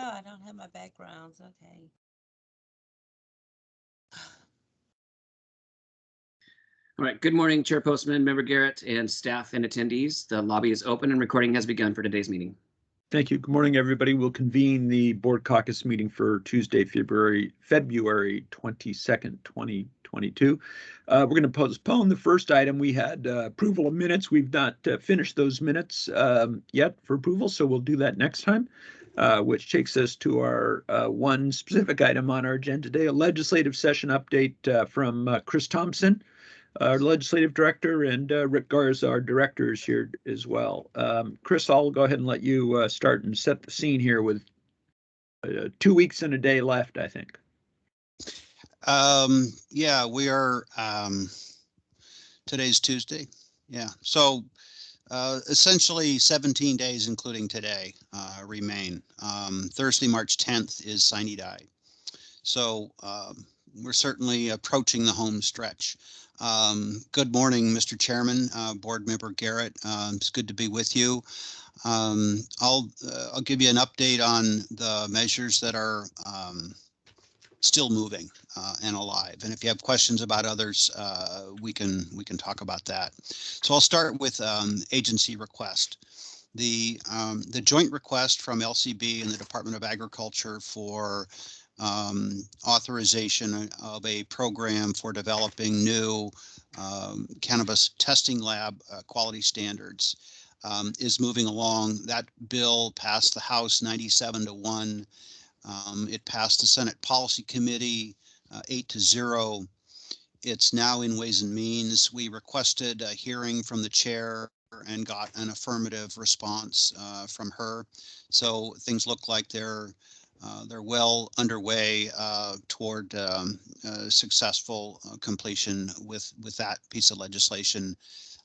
Oh, I don't have my backgrounds. Okay. All right. Good morning, Chair Postman, Member Garrett, and staff and attendees. The lobby is open and recording has begun for today's meeting. Thank you. Good morning, everybody. We'll convene the board caucus meeting for Tuesday, February 22nd, 2022. We're going to postpone the first item. We had approval of minutes. We've not finished those minutes yet for approval, so we'll do that next time, which takes us to our one specific item on our agenda today, a legislative session update from Chris Thompson, our legislative director, and Rick Garza, our director, is here as well. Chris, I'll go ahead and let you start and set the scene here with 2 weeks and a day left, I think. Yeah, we are, today's Tuesday. Yeah, so essentially 17 days, including today, remain. Thursday, March 10th is sine die. So we're certainly approaching the home stretch. Good morning, Mr. Chairman, Board Member Garrett. It's good to be with you. I'll give you an update on the measures that are still moving and alive. And if you have questions about others, we can talk about that. So I'll start with agency request. The joint request from LCB and the Department of Agriculture for authorization of a program for developing new cannabis testing lab quality standards is moving along. That bill passed the House 97-1. It passed the Senate Policy Committee 8-0. It's now in Ways and Means. We requested a hearing from the chair and got an affirmative response from her. So things look like they're well underway toward successful completion with that piece of legislation.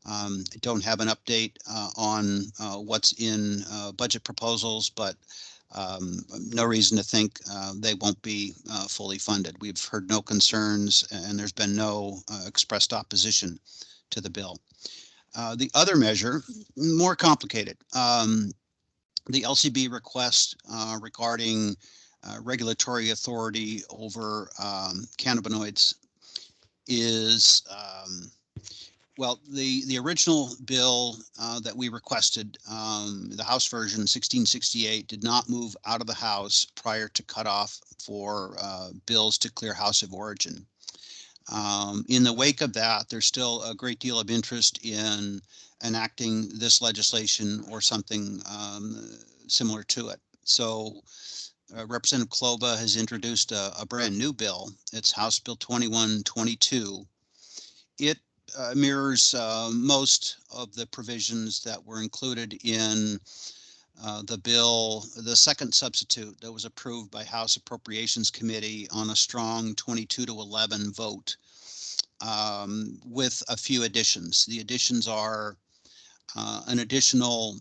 I don't have an update on what's in budget proposals, but no reason to think they won't be fully funded. We've heard no concerns, and there's been no expressed opposition to the bill. The other measure, more complicated. The LCB request regarding regulatory authority over cannabinoids is, well, the original bill that we requested, the House version 1668, did not move out of the House prior to cutoff for bills to clear House of origin. In the wake of that, there's still a great deal of interest in enacting this legislation or something similar to it. So Representative Kloba has introduced a brand new bill. It's House Bill 2122. It mirrors most of the provisions that were included in the bill, the second substitute that was approved by House Appropriations Committee on a strong 22-11 vote, with a few additions. The additions are an additional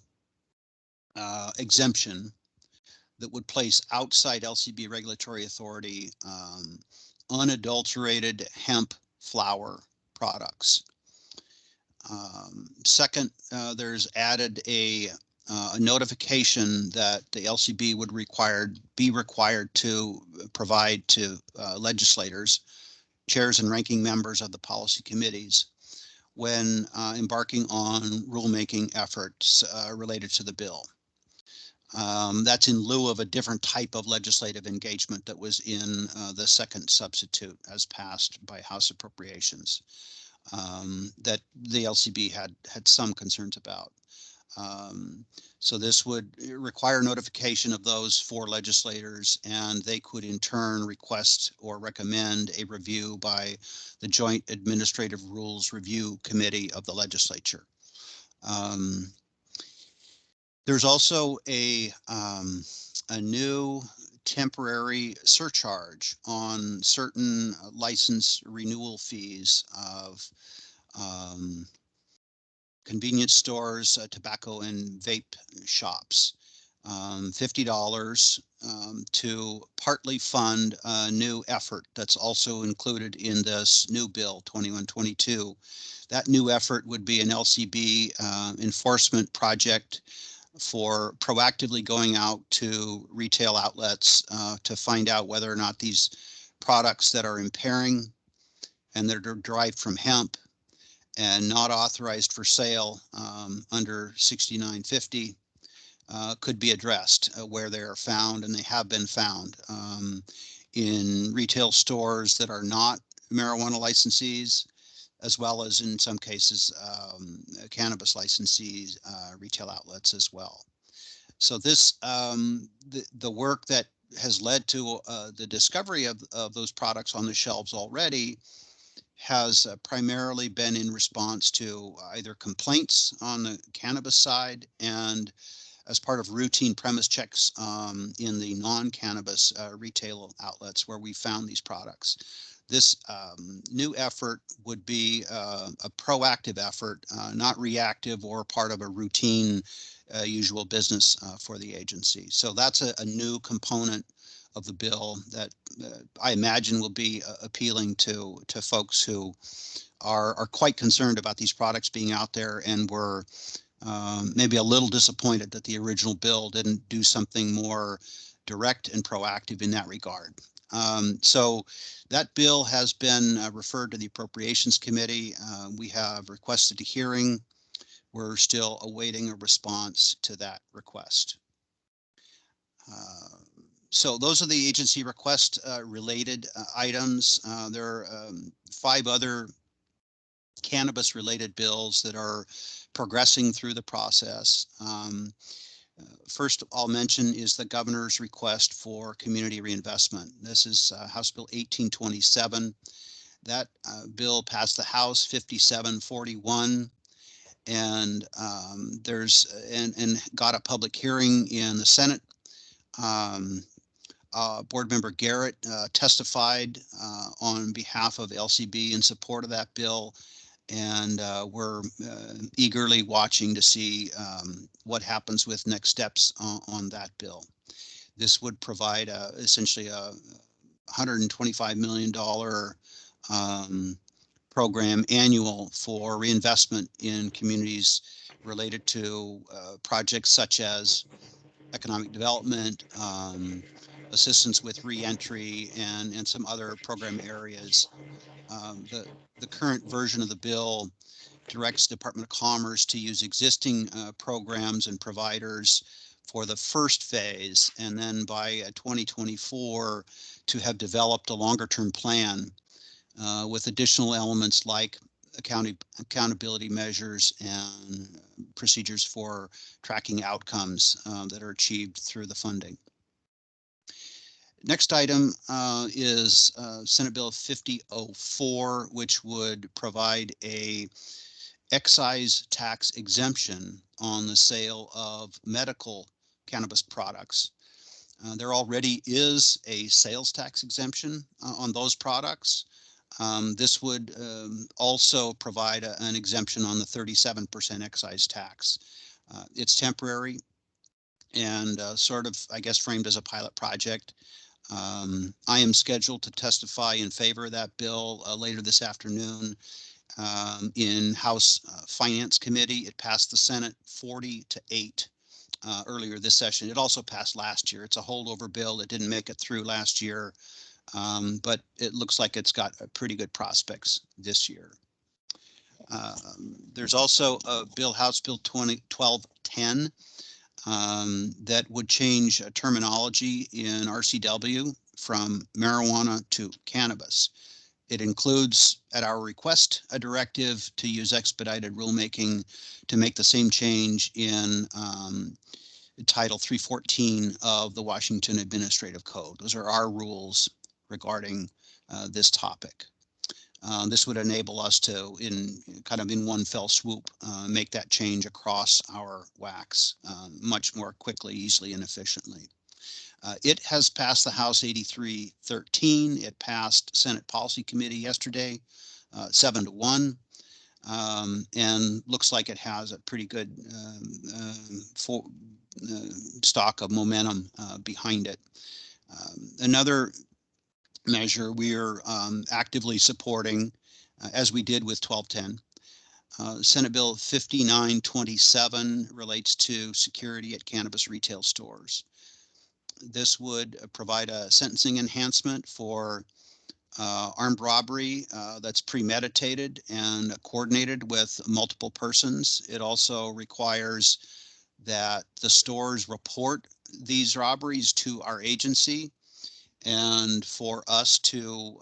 exemption that would place outside LCB regulatory authority unadulterated hemp flower products. Second, there's added a notification that the LCB would be required to provide to legislators, chairs and ranking members of the policy committees, when embarking on rulemaking efforts related to the bill. That's in lieu of a different type of legislative engagement that was in the second substitute as passed by House Appropriations that the LCB had some concerns about. So this would require notification of those 4 legislators, and they could in turn request or recommend a review by the Joint Administrative Rules Review Committee of the legislature. There's also a new temporary surcharge on certain license renewal fees of convenience stores, tobacco and vape shops, $50 to partly fund a new effort that's also included in this new bill 2122. That new effort would be an LCB enforcement project for proactively going out to retail outlets to find out whether or not these products that are impairing and that are derived from hemp and not authorized for sale under 6950 could be addressed where they are found, and they have been found in retail stores that are not marijuana licensees, as well as in some cases cannabis licensees, retail outlets as well. So this the work that has led to the discovery of those products on the shelves already has primarily been in response to either complaints on the cannabis side and as part of routine premise checks in the non-cannabis retail outlets where we found these products. This new effort would be a proactive effort, not reactive or part of a routine usual business for the agency. So that's a new component of the bill that I imagine will be appealing to folks who are quite concerned about these products being out there and were maybe a little disappointed that the original bill didn't do something more direct and proactive in that regard. So that bill has been referred to the Appropriations Committee. We have requested a hearing. We're still awaiting a response to that request. So those are the agency request related items. There are 5 other cannabis related bills that are progressing through the process. First I'll mention is the governor's request for community reinvestment. This is House Bill 1827. That bill passed the House 5741 and got a public hearing in the Senate. Board Member Garrett testified on behalf of LCB in support of that bill, and we're eagerly watching to see what happens with next steps on that bill. This would provide essentially a $125 million program annual for reinvestment in communities related to projects such as economic development, assistance with reentry, and some other program areas. The current version of the bill directs the Department of Commerce to use existing programs and providers for the first phase, and then by 2024 to have developed a longer-term plan with additional elements like accountability measures and procedures for tracking outcomes that are achieved through the funding. Next item is Senate Bill 5004, which would provide a excise tax exemption on the sale of medical cannabis products. There already is a sales tax exemption on those products. This would also provide an exemption on the 37% excise tax. It's temporary and sort of, I guess, framed as a pilot project. I am scheduled to testify in favor of that bill later this afternoon in House Finance Committee. It passed the Senate 40-8 earlier this session. It also passed last year. It's a holdover bill. It didn't make it through last year, but it looks like it's got pretty good prospects this year. There's also a bill, House Bill 1210, that would change terminology in RCW from marijuana to cannabis. It includes, at our request, a directive to use expedited rulemaking to make the same change in Title 314 of the Washington Administrative Code. Those are our rules regarding this topic. This would enable us to, in one fell swoop, make that change across our WACs much more quickly, easily, and efficiently. It has passed the House 8313. It passed Senate Policy Committee yesterday, 7-1, and looks like it has a pretty good stock of momentum behind it. Another measure we are actively supporting, as we did with 1210, Senate Bill 5927 relates to security at cannabis retail stores. This would provide a sentencing enhancement for armed robbery that's premeditated and coordinated with multiple persons. It also requires that the stores report these robberies to our agency and for us to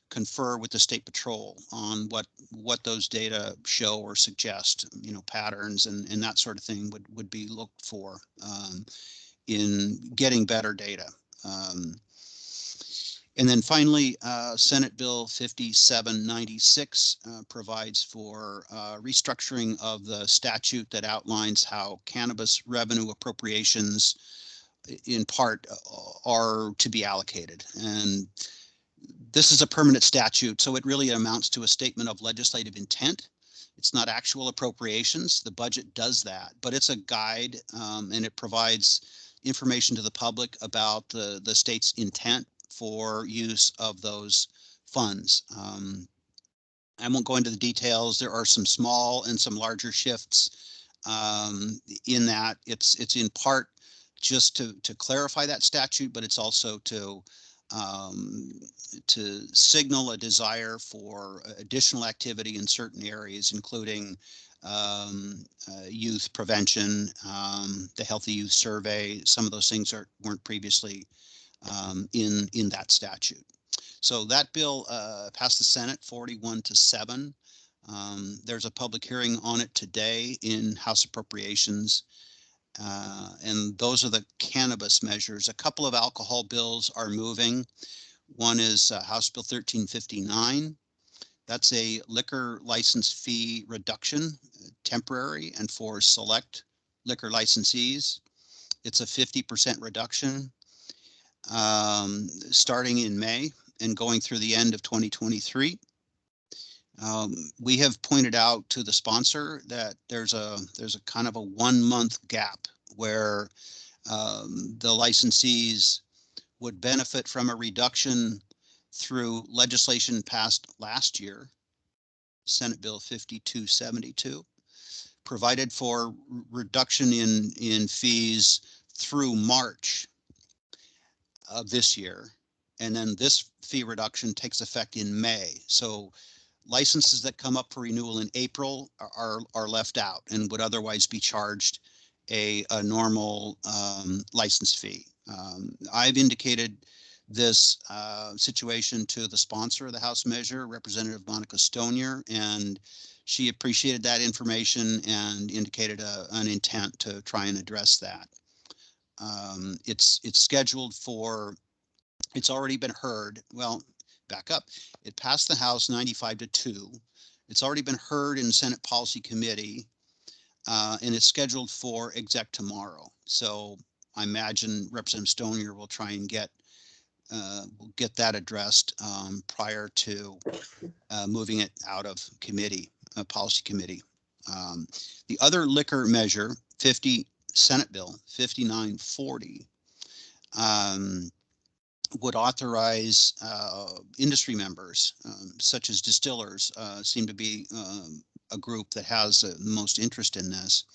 confer with the state patrol on what those data show or suggest, patterns and that sort of thing would be looked for in getting better data. And then finally, Senate Bill 5796 provides for restructuring of the statute that outlines how cannabis revenue appropriations in part are to be allocated. And this is a permanent statute, so it really amounts to a statement of legislative intent. It's not actual appropriations. The budget does that, but it's a guide and it provides information to the public about the state's intent for use of those funds. I won't go into the details. There are some small and some larger shifts in that. It's in part just to clarify that statute, but it's also to signal a desire for additional activity in certain areas, including youth prevention, the Healthy Youth Survey. Some of those things weren't previously in that statute. So that bill passed the Senate 41-7. There's a public hearing on it today in House Appropriations. And those are the cannabis measures. A couple of alcohol bills are moving. One is House Bill 1359. That's a liquor license fee reduction, temporary and for select liquor licensees. It's a 50% reduction starting in May and going through the end of 2023. We have pointed out to the sponsor that there's a kind of a 1 month gap where the licensees would benefit from a reduction through legislation passed last year, Senate Bill 5272, provided for reduction in fees through March of this year. And then this fee reduction takes effect in May. So licenses that come up for renewal in April are left out and would otherwise be charged a normal license fee. I've indicated this situation to the sponsor of the House measure, Representative Monica Stonier, and she appreciated that information and indicated an intent to try and address that. It's scheduled for, it's already been heard. Well, back up. It passed the House 95-2. It's already been heard in Senate Policy Committee, and it's scheduled for exec tomorrow. So I imagine Representative Stonier will try and get that addressed prior to moving it out of committee, policy committee. The other liquor measure, Senate Bill 5940, would authorize industry members, such as distillers, seem to be a group that has the most interest in this,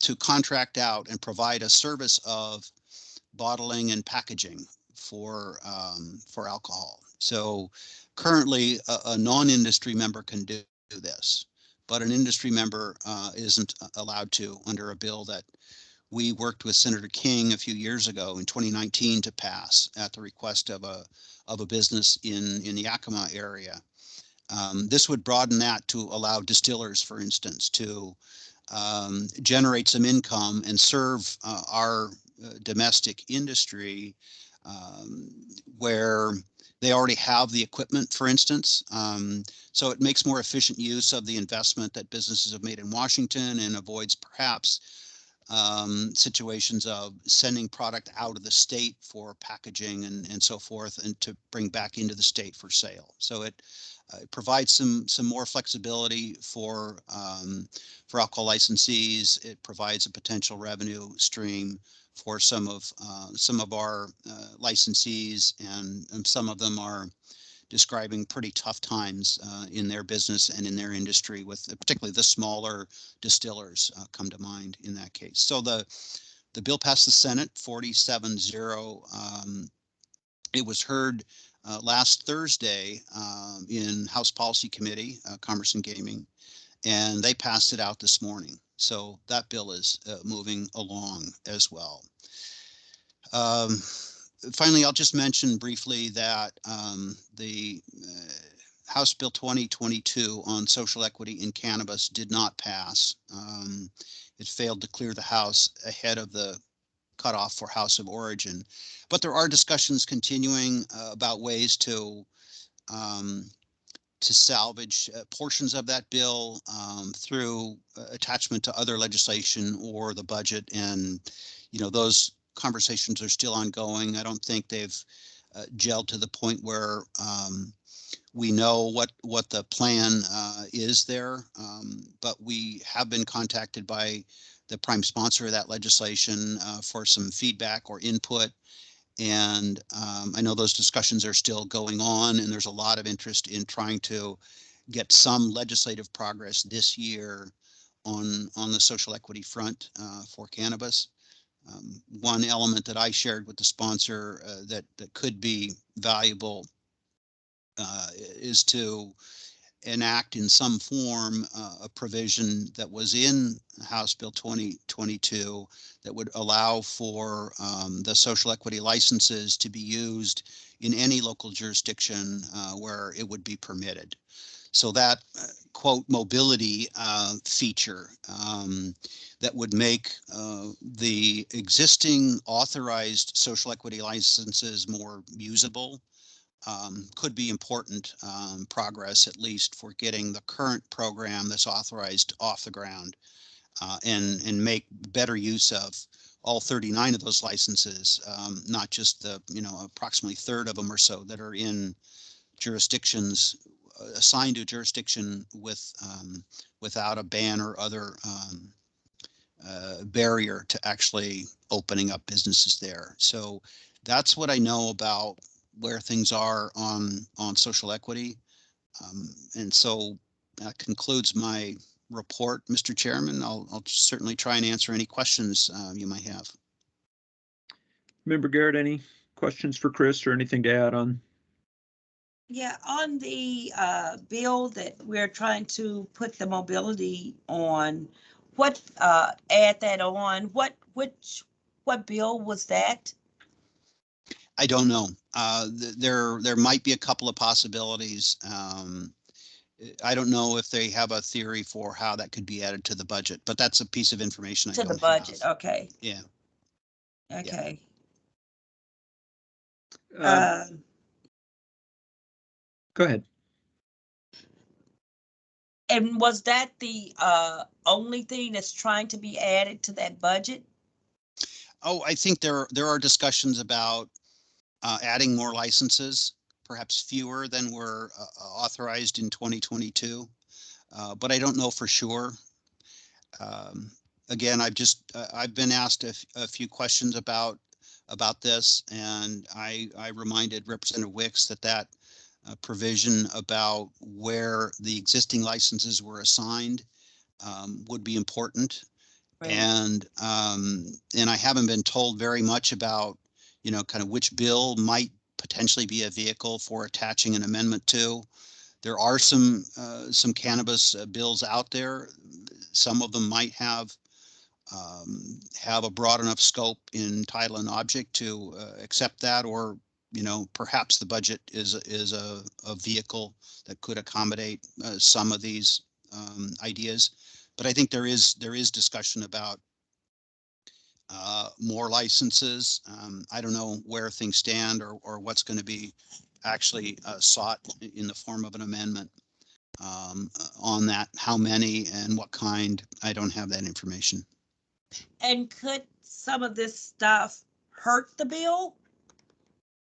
to contract out and provide a service of bottling and packaging for alcohol. So currently a non-industry member can do this, but an industry member isn't allowed to under a bill that we worked with Senator King a few years ago in 2019 to pass at the request of a business in the Yakima area. This would broaden that to allow distillers, for instance, to generate some income and serve our domestic industry where they already have the equipment, for instance. So it makes more efficient use of the investment that businesses have made in Washington and avoids perhaps situations of sending product out of the state for packaging and so forth, and to bring back into the state for sale. So it provides some more flexibility for alcohol licensees. It provides a potential revenue stream for some of our licensees, and some of them are describing pretty tough times in their business and in their industry, with particularly the smaller distillers come to mind in that case. So the bill passed the Senate 47-0. It was heard last Thursday in House Policy Committee, Commerce and Gaming, and they passed it out this morning. So that bill is moving along as well. Finally, I'll just mention briefly that the House Bill 2022 on social equity in cannabis did not pass. It failed to clear the House ahead of the cutoff for House of Origin. But there are discussions continuing about ways to salvage portions of that bill through attachment to other legislation or the budget. And, you know, those conversations are still ongoing. I don't think they've gelled to the point where we know what the plan is there. But we have been contacted by the prime sponsor of that legislation for some feedback or input. And I know those discussions are still going on, and there's a lot of interest in trying to get some legislative progress this year on the social equity front for cannabis. One element that I shared with the sponsor that could be valuable is to enact in some form a provision that was in House Bill 2022 that would allow for the social equity licenses to be used in any local jurisdiction where it would be permitted. So that quote mobility feature that would make the existing authorized social equity licenses more usable could be important progress, at least for getting the current program that's authorized off the ground and make better use of all 39 of those licenses, not just the, you know, approximately a third of them or so that are in jurisdictions assigned to a jurisdiction with without a ban or other barrier to actually opening up businesses there. So that's what I know about where things are on social equity. And so that concludes my report, Mr. Chairman. I'll certainly try and answer any questions you might have. Member Garrett, any questions for Chris or anything to add on? Yeah, on the bill that we're trying to put the mobility on, what add that on? What bill was that? I don't know. There might be a couple of possibilities. I don't know if they have a theory for how that could be added to the budget, but that's a piece of information I don't have. To the budget, okay. Yeah. Okay. Go ahead. And was that the only thing that's trying to be added to that budget? Oh, I think there are discussions about adding more licenses, perhaps fewer than were authorized in 2022, but I don't know for sure. Again, I've been asked a few questions about this, and I reminded Representative Wicks that provision about where the existing licenses were assigned would be important. Right. And I haven't been told very much about, you know, kind of which bill might potentially be a vehicle for attaching an amendment to. There are some cannabis bills out there. Some of them might have a broad enough scope in title and object to accept that, or, you know, perhaps the budget is a vehicle that could accommodate some of these ideas. But I think there is discussion about more licenses. I don't know where things stand or what's going to be actually sought in the form of an amendment on that. How many and what kind? I don't have that information. And could some of this stuff hurt the bill?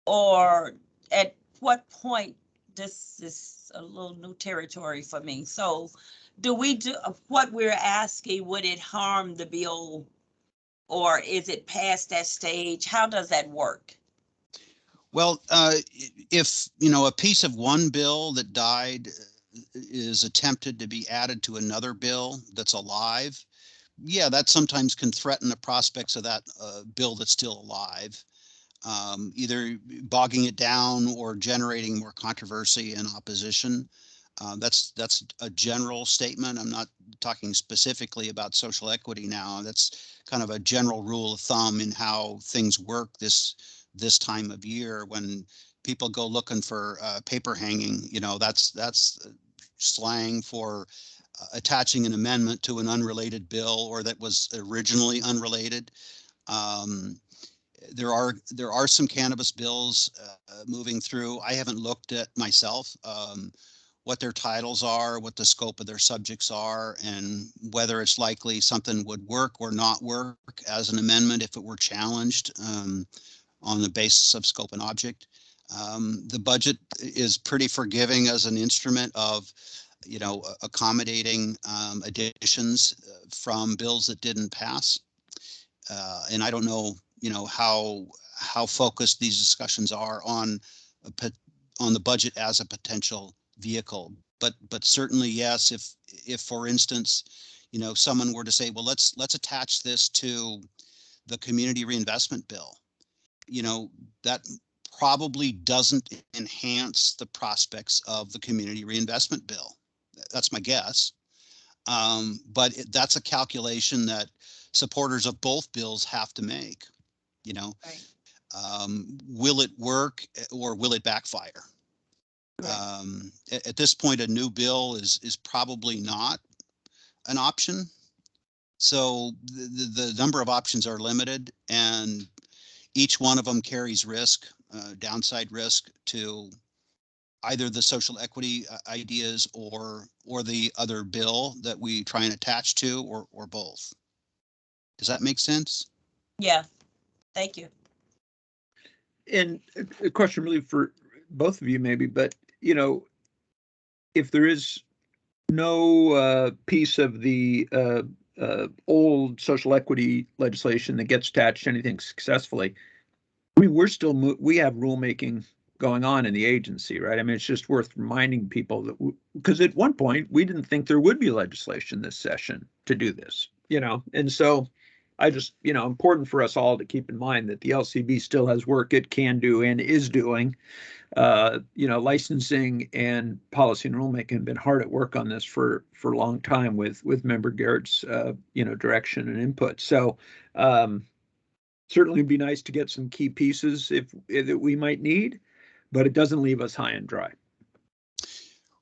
Or at what point? This is a little new territory for me. So do what we're asking, would it harm the bill, or is it past that stage? How does that work? Well, if, a piece of one bill that died is attempted to be added to another bill that's alive, yeah, that sometimes can threaten the prospects of that bill that's still alive, either bogging it down or generating more controversy and opposition. That's a general statement. I'm not talking specifically about social equity now. That's kind of a general rule of thumb in how things work this time of year when people go looking for paper hanging. That's slang for attaching an amendment to an unrelated bill or that was originally unrelated. There are some cannabis bills moving through. I haven't looked at myself what their titles are, what the scope of their subjects are, and whether it's likely something would work or not work as an amendment if it were challenged on the basis of scope and object. The budget is pretty forgiving as an instrument of, accommodating additions from bills that didn't pass. And I don't know, how focused these discussions are on the budget as a potential vehicle, but certainly yes, if for instance, someone were to say, well, let's attach this to the community reinvestment bill, that probably doesn't enhance the prospects of the community reinvestment bill. That's my guess. But that's a calculation that supporters of both bills have to make. Right. Will it work or will it backfire? Right. At this point, a new bill is probably not an option. So the number of options are limited, and each one of them carries risk, downside risk to either the social equity ideas or the other bill that we try and attach to, or both. Does that make sense? Yeah, thank you. And a question really for both of you maybe, but if there is no piece of the old social equity legislation that gets attached to anything successfully, I mean, we have rulemaking going on in the agency, right? I mean, it's just worth reminding people that because at one point we didn't think there would be legislation this session to do this, and so I just, important for us all to keep in mind that the LCB still has work it can do and is doing. Licensing and policy and rulemaking have been hard at work on this for a long time with Member Garrett's, direction and input. So certainly it'd be nice to get some key pieces that we might need, but it doesn't leave us high and dry.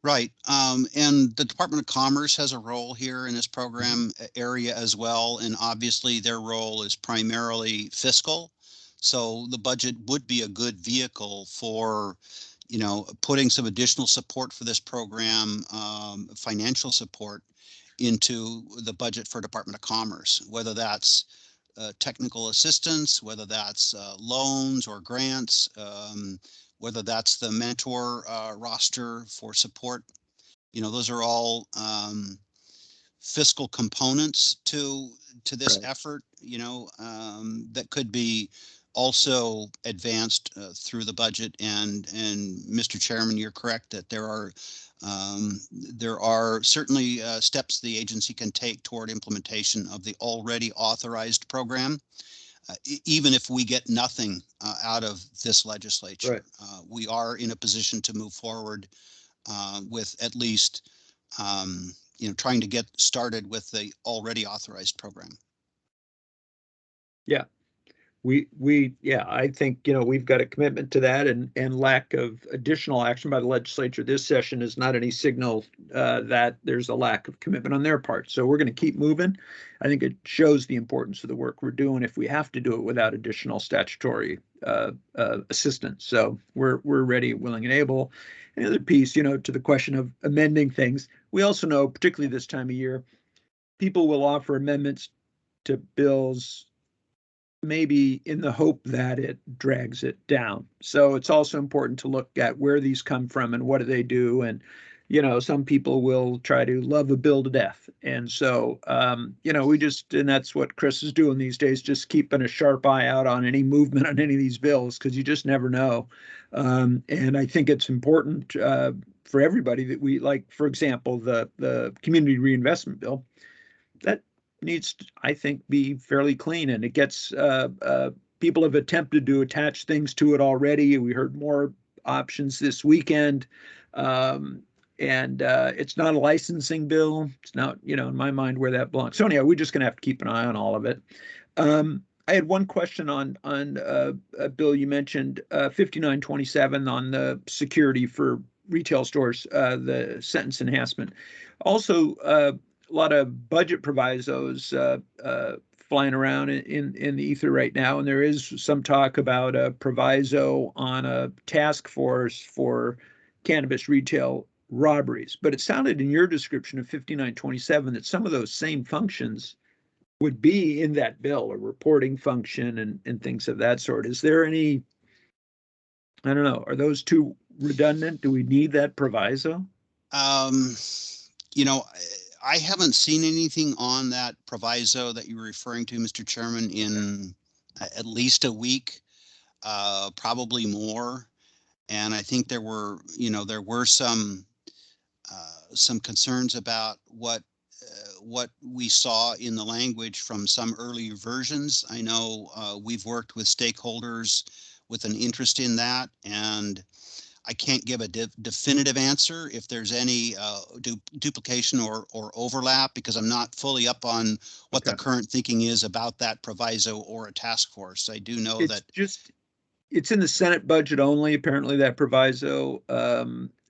Right. And the Department of Commerce has a role here in this program area as well. And obviously their role is primarily fiscal. So the budget would be a good vehicle for, putting some additional support for this program, financial support into the budget for Department of Commerce, whether that's technical assistance, whether that's loans or grants, whether that's the mentor roster for support. Those are all fiscal components to this Right. effort, that could be also advanced through the budget. And Mr. Chairman, you're correct that there are certainly steps the agency can take toward implementation of the already authorized program. Even if we get nothing out of this legislature, Right. We are in a position to move forward with at least, trying to get started with the already authorized program. Yeah. I think, we've got a commitment to that, and lack of additional action by the legislature this session is not any signal that there's a lack of commitment on their part. So we're going to keep moving. I think it shows the importance of the work we're doing if we have to do it without additional statutory assistance. So we're ready, willing, and able. And the other piece, to the question of amending things, we also know, particularly this time of year, people will offer amendments to bills maybe in the hope that it drags it down. So it's also important to look at where these come from and what do they do. And, you know, some people will try to love a bill to death. And so, you know, and that's what Chris is doing these days, just keeping a sharp eye out on any movement on any of these bills, because you just never know. And I think it's important for everybody that we, like, for example, the community reinvestment bill, that needs to, I think, be fairly clean, and it gets people have attempted to attach things to it already. We heard more options this weekend. And it's not a licensing bill. It's not, you know, in my mind, where that belongs. So anyhow, we're just going to have to keep an eye on all of it. I had one question on a bill you mentioned, 5927, on the security for retail stores, the sentence enhancement. Also, a lot of budget provisos flying around in the ether right now, and there is some talk about a proviso on a task force for cannabis retail robberies. But it sounded in your description of 5927 that some of those same functions would be in that bill, a reporting function and things of that sort. Is there any, I don't know, are those two redundant? Do we need that proviso? You know, I haven't seen anything on that proviso that you were referring to, Mr. Chairman, in at least a week, probably more. And I think there were some concerns about what we saw in the language from some early versions. I know we've worked with stakeholders with an interest in that, and I can't give a definitive answer if there's any duplication or overlap, because I'm not fully up on what the current thinking is about that proviso or a task force. I do know it's in the Senate budget only, apparently, that proviso.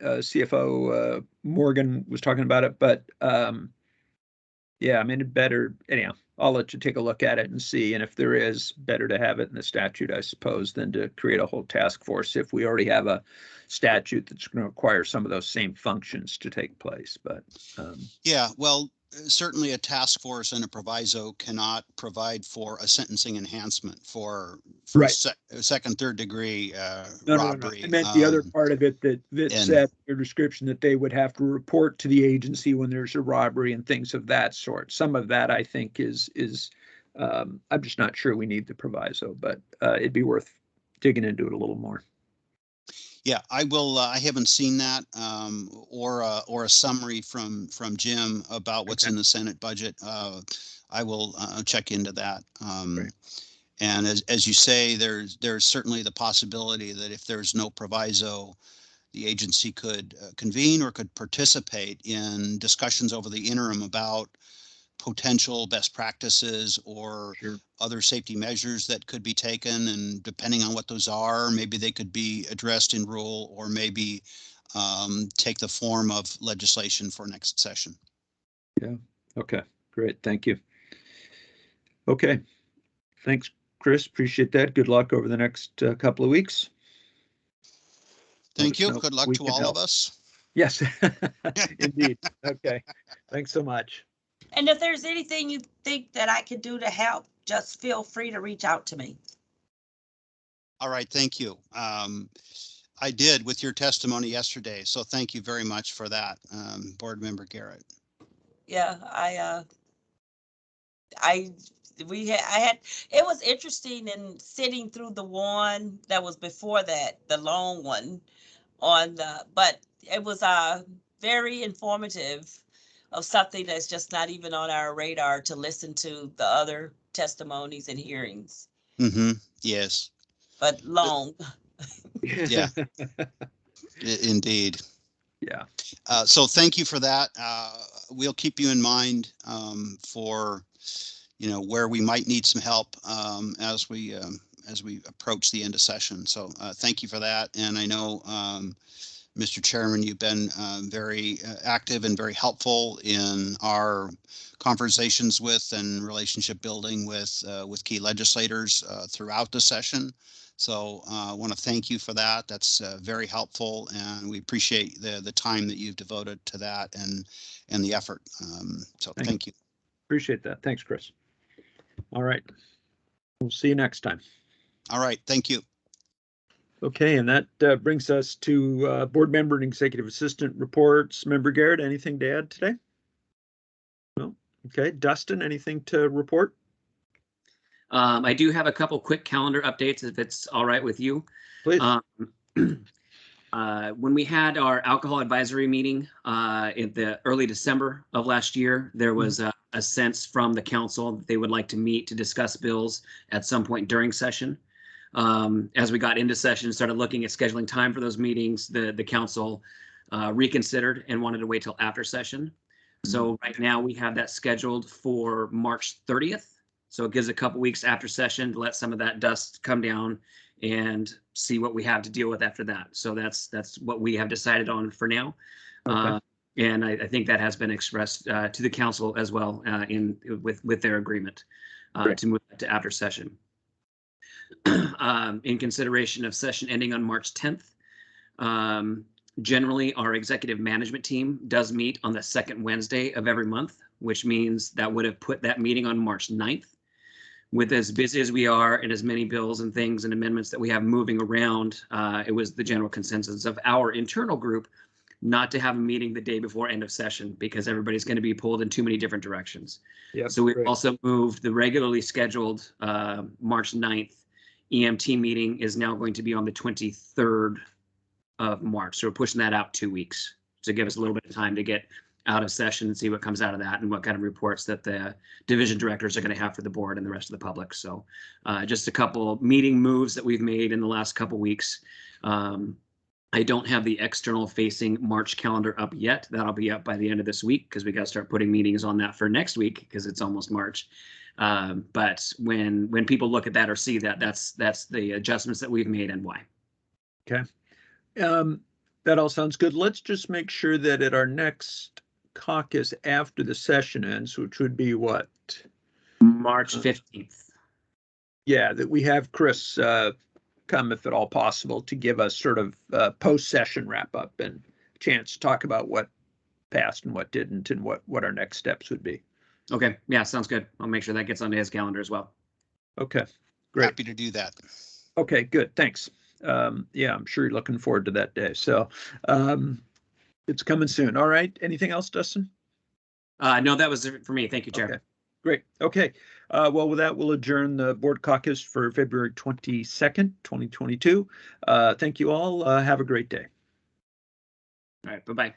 CFO Morgan was talking about it, but yeah, I mean, anyhow, I'll let you take a look at it and see. And if there is, better to have it in the statute, I suppose, than to create a whole task force if we already have a statute that's going to require some of those same functions to take place. But yeah, well, certainly a task force and a proviso cannot provide for a sentencing enhancement for right. Second, third degree No. robbery. I meant the other part of it that said your description that they would have to report to the agency when there's a robbery and things of that sort. Some of that, I think, is I'm just not sure we need the proviso, but it'd be worth digging into it a little more. Yeah, I will. I haven't seen that or a summary from Jim about what's in the Senate budget. I will check into that. And as you say, there's certainly the possibility that if there's no proviso, the agency could convene or could participate in discussions over the interim about potential best practices or other safety measures that could be taken. And depending on what those are, maybe they could be addressed in rule, or maybe take the form of legislation for next session. Yeah. Okay, great. Thank you. Okay. Thanks, Chris. Appreciate that. Good luck over the next couple of weeks. Thank you. Good luck to all of us. Yes, indeed. Okay. Thanks so much. And if there's anything you think that I could do to help, just feel free to reach out to me. All right. Thank you. I did with your testimony yesterday, so thank you very much for that, Board Member Garrett. Yeah, it was interesting in sitting through the one that was before that, the long one but it was very informative of something that's just not even on our radar, to listen to the other testimonies and hearings. Mm-hmm. Yes. But long. Yeah. Indeed. Yeah. So thank you for that. We'll keep you in mind for where we might need some help as we approach the end of session. So thank you for that. And I know, Mr. Chairman, you've been very active and very helpful in our conversations with and relationship building with key legislators throughout the session. So I want to thank you for that. That's very helpful, and we appreciate the time that you've devoted to that and the effort. So thank you. Appreciate that. Thanks, Chris. All right. We'll see you next time. All right. Thank you. Okay, and that brings us to board member and executive assistant reports. Member Garrett, anything to add today? No. Okay, Dustin, anything to report? I do have a couple quick calendar updates if it's all right with you. Please. When we had our alcohol advisory meeting in the early December of last year, there was a sense from the council that they would like to meet to discuss bills at some point during session. As we got into session, started looking at scheduling time for those meetings, the council reconsidered and wanted to wait till after session. So right now we have that scheduled for March 30th. So it gives a couple weeks after session to let some of that dust come down and see what we have to deal with after that. So that's what we have decided on for now. Okay. And I think that has been expressed to the council as well with their agreement to move to after session. In consideration of session ending on March 10th, generally our executive management team does meet on the second Wednesday of every month, which means that would have put that meeting on March 9th. With as busy as we are and as many bills and things and amendments that we have moving around, it was the general consensus of our internal group not to have a meeting the day before end of session because everybody's going to be pulled in too many different directions. Yep, so we've also moved the regularly scheduled March 9th EMT meeting is now going to be on the 23rd of March. So we're pushing that out 2 weeks to give us a little bit of time to get out of session and see what comes out of that and what kind of reports that the division directors are going to have for the board and the rest of the public. So just a couple meeting moves that we've made in the last couple weeks. I don't have the external facing March calendar up yet. That'll be up by the end of this week because we got to start putting meetings on that for next week because it's almost March. But when people look at that or see that, that's the adjustments that we've made and why. Okay. That all sounds good. Let's just make sure that at our next caucus after the session ends, which would be what? March 15th. Yeah, that we have Chris come, if at all possible, to give us sort of post-session wrap-up and chance to talk about what passed and what didn't and what our next steps would be. Okay, yeah, sounds good. I'll make sure that gets onto his calendar as well. Okay, great. Happy to do that. Okay, good, thanks. Yeah, I'm sure you're looking forward to that day. So it's coming soon. All right, anything else, Dustin? No, that was it for me. Thank you, Chair. Okay. Great. Okay. Well, with that, we'll adjourn the board caucus for February 22nd, 2022. Thank you all. Have a great day. All right. Bye-bye.